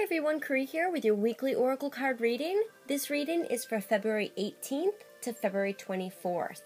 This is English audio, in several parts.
everyone, Cree here with your weekly Oracle card reading. This reading is for February 18th to February 24th.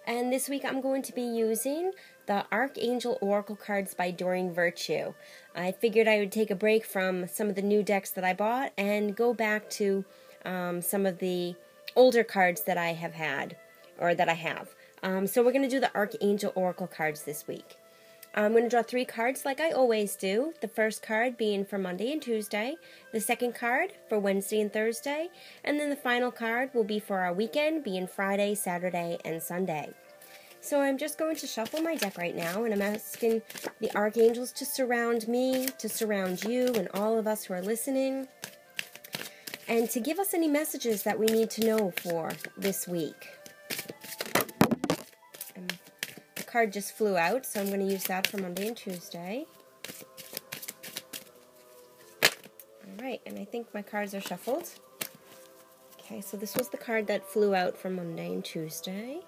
And this week I'm going to be using the Archangel Oracle cards by Doreen Virtue. I figured I would take a break from some of the new decks that I bought and go back to some of the older cards that I have had, or that I have. So we're going to do the Archangel Oracle cards this week. I'm going to draw 3 cards like I always do. The first card being for Monday and Tuesday, the second card for Wednesday and Thursday, and then the final card will be for our weekend, being Friday, Saturday, and Sunday. So I'm just going to shuffle my deck right now, and I'm asking the Archangels to surround me, to surround you, and all of us who are listening, and to give us any messages that we need to know for this week. Card just flew out, so I'm going to use that for Monday and Tuesday. Alright, and I think my cards are shuffled. Okay, so this was the card that flew out for Monday and Tuesday.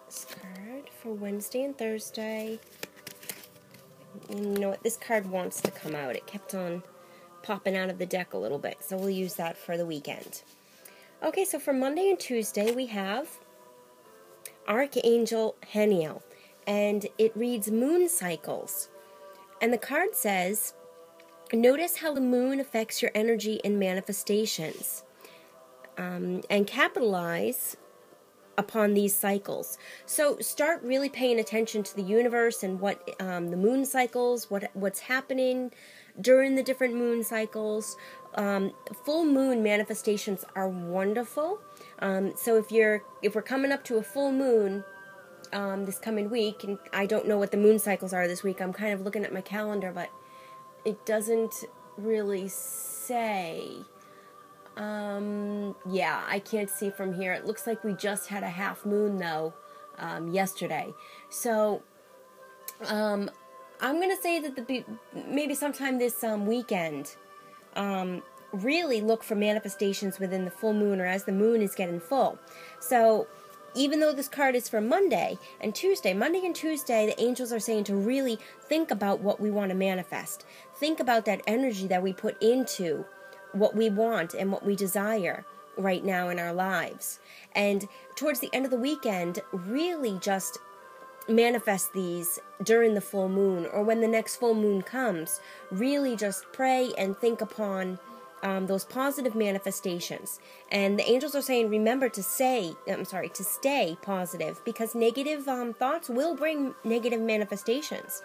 This card for Wednesday and Thursday. You know what, this card wants to come out. It kept on popping out of the deck a little bit, so we'll use that for the weekend. Okay, so for Monday and Tuesday, we have Archangel Heniel, and it reads moon cycles. And the card says, notice how the moon affects your energy and manifestations, and capitalize upon these cycles. So start really paying attention to the universe and what the moon cycles, what's happening during the different moon cycles. Full moon manifestations are wonderful. So if we're coming up to a full moon this coming week, and I don't know what the moon cycles are this week, I'm kind of looking at my calendar, but it doesn't really say. Yeah, I can't see from here. It looks like we just had a half moon though yesterday. So I'm going to say that maybe sometime this weekend, really look for manifestations within the full moon or as the moon is getting full. So even though this card is for Monday and Tuesday, the angels are saying to really think about what we want to manifest. Think about that energy that we put into what we want and what we desire right now in our lives. And towards the end of the weekend, really just manifest these during the full moon, or when the next full moon comes. Really just pray and think upon those positive manifestations. And the angels are saying, remember to stay positive, because negative thoughts will bring negative manifestations.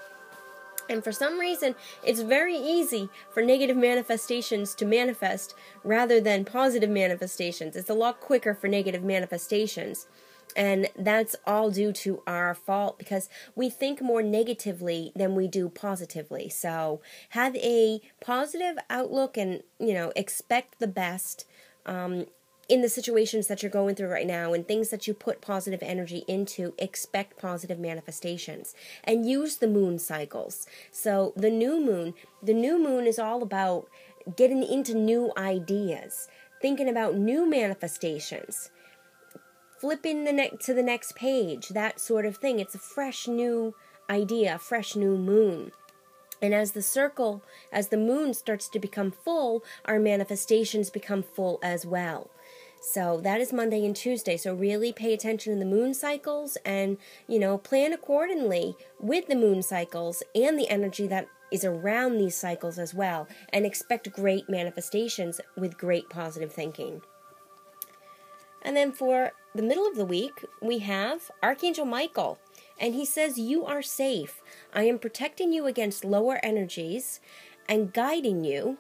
And for some reason, it's very easy for negative manifestations to manifest rather than positive manifestations. It's a lot quicker for negative manifestations. And that's all due to our fault, because we think more negatively than we do positively. So have a positive outlook and, expect the best in the situations that you're going through right now, and things that you put positive energy into. Expect positive manifestations and use the moon cycles. So the new moon is all about getting into new ideas, thinking about new manifestations, flipping to the next page, that sort of thing. It's a fresh new idea, a fresh new moon. And as the moon starts to become full, our manifestations become full as well. So that is Monday and Tuesday. So really pay attention to the moon cycles and, plan accordingly with the moon cycles and the energy that is around these cycles as well. And expect great manifestations with great positive thinking. And then for the middle of the week, we have Archangel Michael. And he says, you are safe. I am protecting you against lower energies and guarding you,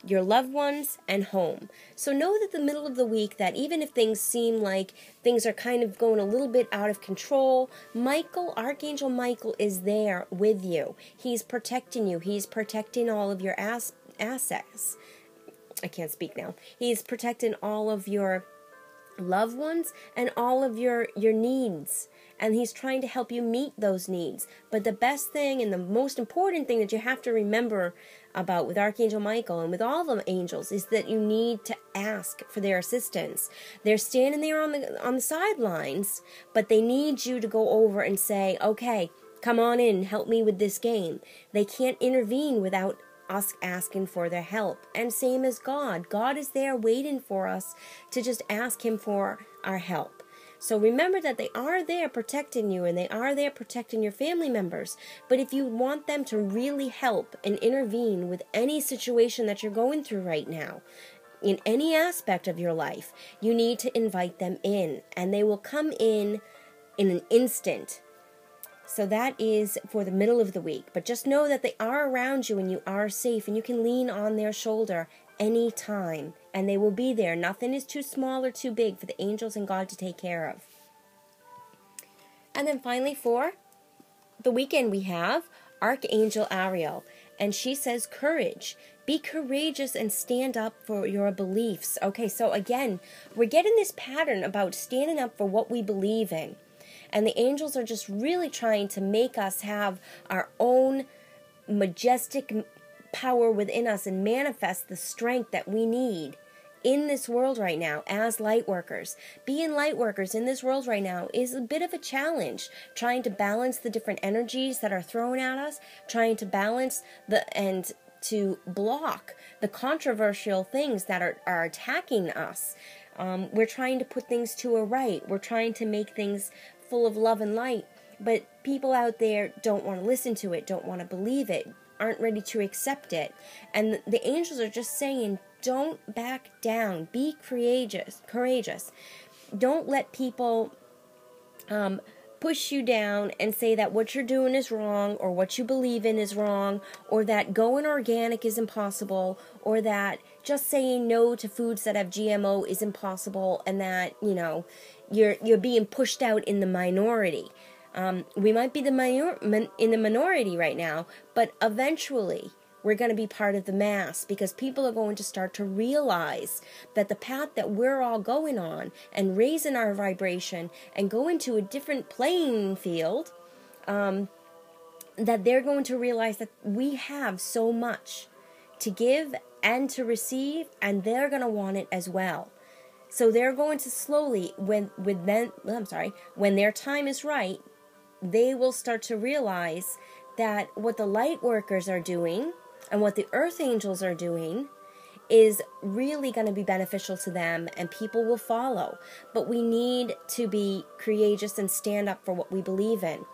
your loved ones, and home. So know that the middle of the week, that even if things seem like things are kind of going a little bit out of control, Archangel Michael is there with you. He's protecting you. He's protecting all of your assets. I can't speak now. He's protecting all of your loved ones and all of your needs, and he's trying to help you meet those needs. But the best thing and the most important thing that you have to remember about with Archangel Michael and with all the angels is that you need to ask for their assistance. They're standing there on the sidelines, but they need you to go over and say, okay, come on in, help me with this game. They can't intervene without us asking for their help. And same as God. God is there waiting for us to just ask him for our help. So remember that they are there protecting you, and they are there protecting your family members. But if you want them to really help and intervene with any situation that you're going through right now, in any aspect of your life, you need to invite them in, and they will come in an instant. So that is for the middle of the week. But just know that they are around you and you are safe, and you can lean on their shoulder anytime, and they will be there. Nothing is too small or too big for the angels and God to take care of. And then finally for the weekend we have Archangel Ariel, and she says courage. Be courageous and stand up for your beliefs. Okay, so again, we're getting this pattern about standing up for what we believe in. And the angels are just really trying to make us have our own majestic power within us and manifest the strength that we need in this world right now as light workers. Being light workers in this world right now is a bit of a challenge, trying to balance the different energies that are thrown at us, trying to balance and to block the controversial things that are attacking us. We're trying to put things to a right. We're trying to make things full of love and light, but people out there don't want to listen to it, don't want to believe it, aren't ready to accept it. And the angels are just saying, don't back down. Be courageous. Don't let people push you down and say that what you're doing is wrong, or what you believe in is wrong, or that going organic is impossible, or that just saying no to foods that have GMO is impossible, and that, you're being pushed out in the minority. We might be in the minority right now, but eventually we're going to be part of the mass, because people are going to start to realize that the path that we're all going on and raising our vibration and going to a different playing field, that they're going to realize that we have so much to give and to receive, and they're going to want it as well. So they're going to slowly, when their time is right, they will start to realize that what the light workers are doing and what the earth angels are doing is really going to be beneficial to them, and people will follow. But we need to be courageous and stand up for what we believe in.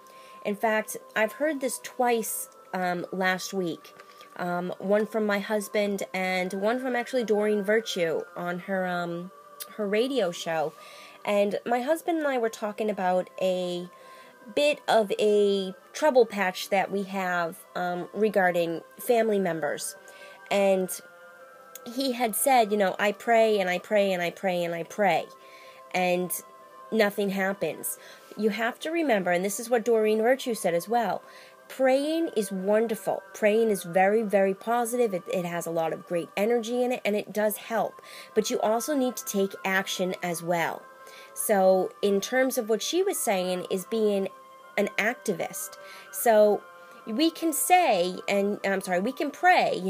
In fact, I've heard this twice last week. One from my husband and one from actually Doreen Virtue on her radio show. And my husband and I were talking about a bit of a trouble patch that we have regarding family members. And he had said, I pray and I pray and I pray and I pray, and nothing happens. You have to remember, and this is what Doreen Virtue said as well, praying is wonderful. Praying is very, very positive. It has a lot of great energy in it, and it does help. But you also need to take action as well. So in terms of what she was saying is being an activist. So we can say, we can pray,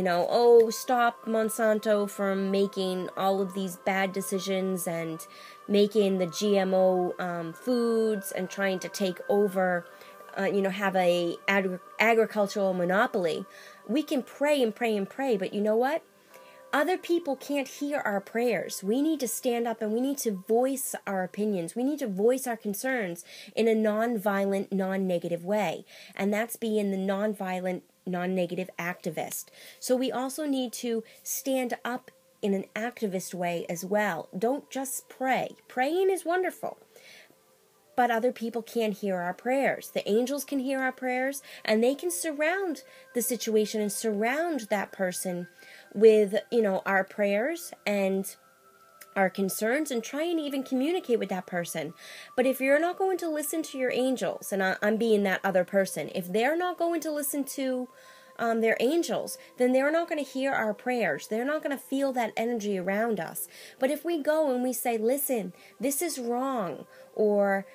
stop Monsanto from making all of these bad decisions and making the GMO foods and trying to take over, have a agricultural monopoly. We can pray and pray and pray, but you know what? Other people can't hear our prayers. We need to stand up and we need to voice our opinions. We need to voice our concerns in a non-violent, non-negative way. And that's being the non-violent, non-negative activist. So we also need to stand up in an activist way as well. Don't just pray. Praying is wonderful, but other people can't hear our prayers. The angels can hear our prayers, and they can surround the situation and surround that person with, our prayers and our concerns, and try and even communicate with that person. But if you're not going to listen to your angels, and I'm being that other person, if they're not going to listen to their angels, then they're not going to hear our prayers. They're not going to feel that energy around us. But if we go and we say, listen, this is wrong, or,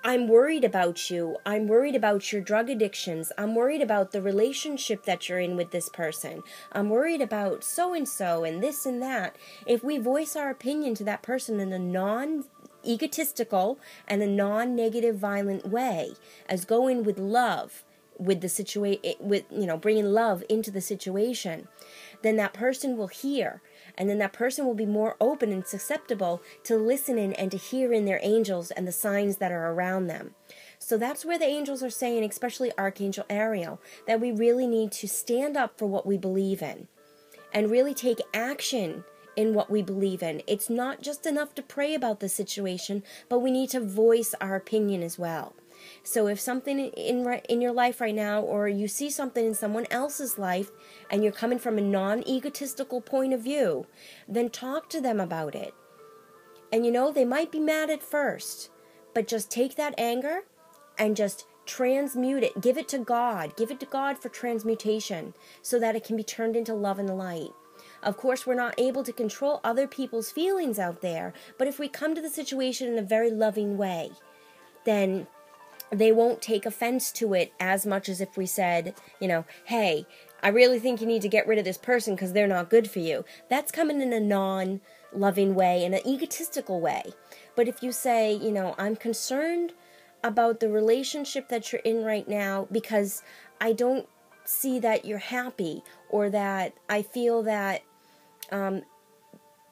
I'm worried about you. I'm worried about your drug addictions. I'm worried about the relationship that you're in with this person. I'm worried about so-and-so and this and that. If we voice our opinion to that person in a egotistical and a non-negative violent way as going with love, with the bringing love into the situation, then that person will hear, and then that person will be more open and susceptible to listening and to hearing their angels and the signs that are around them. So that's where the angels are saying, especially Archangel Ariel, that we really need to stand up for what we believe in and really take action in what we believe in. It's not just enough to pray about the situation, but we need to voice our opinion as well. So if something in your life right now, or you see something in someone else's life, and you're coming from a non-egotistical point of view, then talk to them about it. And they might be mad at first, but just take that anger and just transmute it. Give it to God. Give it to God for transmutation so that it can be turned into love and light. Of course, we're not able to control other people's feelings out there, but if we come to the situation in a very loving way, then they won't take offense to it as much as if we said, hey, I really think you need to get rid of this person because they're not good for you. That's coming in a non-loving way, in an egotistical way. But if you say, I'm concerned about the relationship that you're in right now because I don't see that you're happy, or that I feel that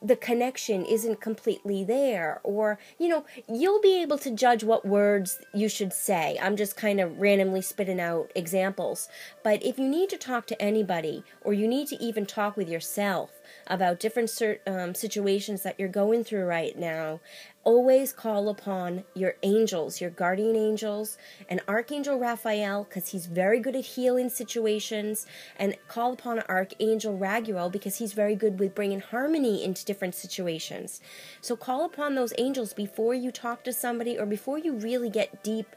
the connection isn't completely there, or, you'll be able to judge what words you should say. I'm just kind of randomly spitting out examples. But if you need to talk to anybody, or you need to even talk with yourself about different situations that you're going through right now, always call upon your angels, your guardian angels, and Archangel Raphael, because he's very good at healing situations, and call upon Archangel Raguel, because he's very good with bringing harmony into different situations. So call upon those angels before you talk to somebody, or before you really get deep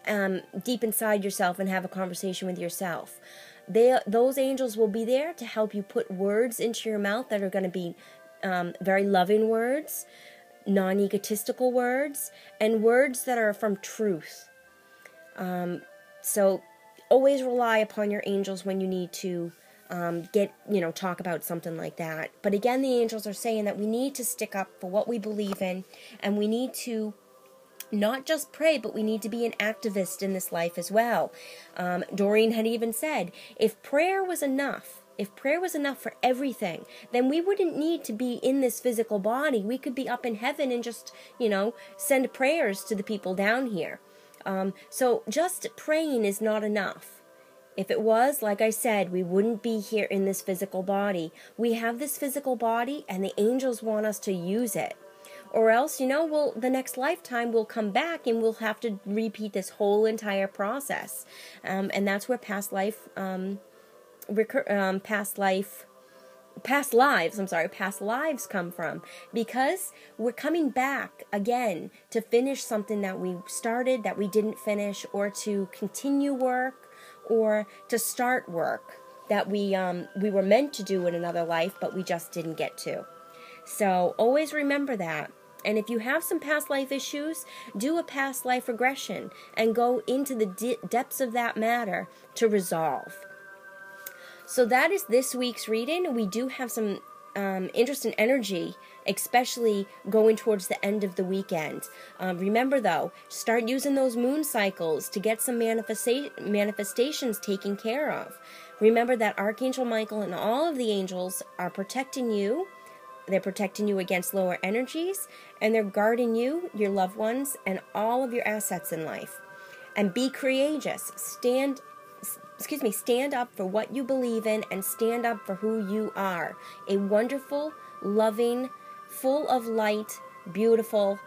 inside yourself and have a conversation with yourself. Those angels will be there to help you put words into your mouth that are going to be very loving words, non-egotistical words, and words that are from truth. So always rely upon your angels when you need to talk about something like that. But again, the angels are saying that we need to stick up for what we believe in, and we need to not just pray, but we need to be an activist in this life as well. Doreen had even said, if prayer was enough for everything, then we wouldn't need to be in this physical body. We could be up in heaven and just, send prayers to the people down here. So just praying is not enough. If it was, like I said, we wouldn't be here in this physical body. We have this physical body, and the angels want us to use it. Or else, the next lifetime we'll come back and we'll have to repeat this whole entire process. And that's where past lives come from, because we're coming back again to finish something that we started that we didn't finish, or to continue work, or to start work that we were meant to do in another life but we just didn't get to. So always remember that. And if you have some past life issues, do a past life regression and go into the depths of that matter to resolve. So that is this week's reading. We do have some interest in energy, especially going towards the end of the weekend. Remember, though, start using those moon cycles to get some manifestations taken care of. Remember that Archangel Michael and all of the angels are protecting you. They're protecting you against lower energies, and they're guarding you, your loved ones, and all of your assets in life. And be courageous. Stand up for what you believe in, and stand up for who you are. A wonderful, loving, full of light, beautiful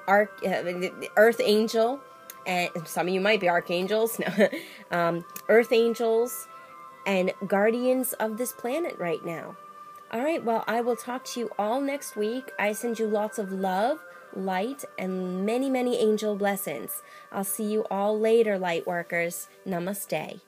earth angel. And some of you might be archangels. Earth angels and guardians of this planet right now. All right, well, I will talk to you all next week. I send you lots of love, light, and many, many angel blessings. I'll see you all later, light workers. Namaste.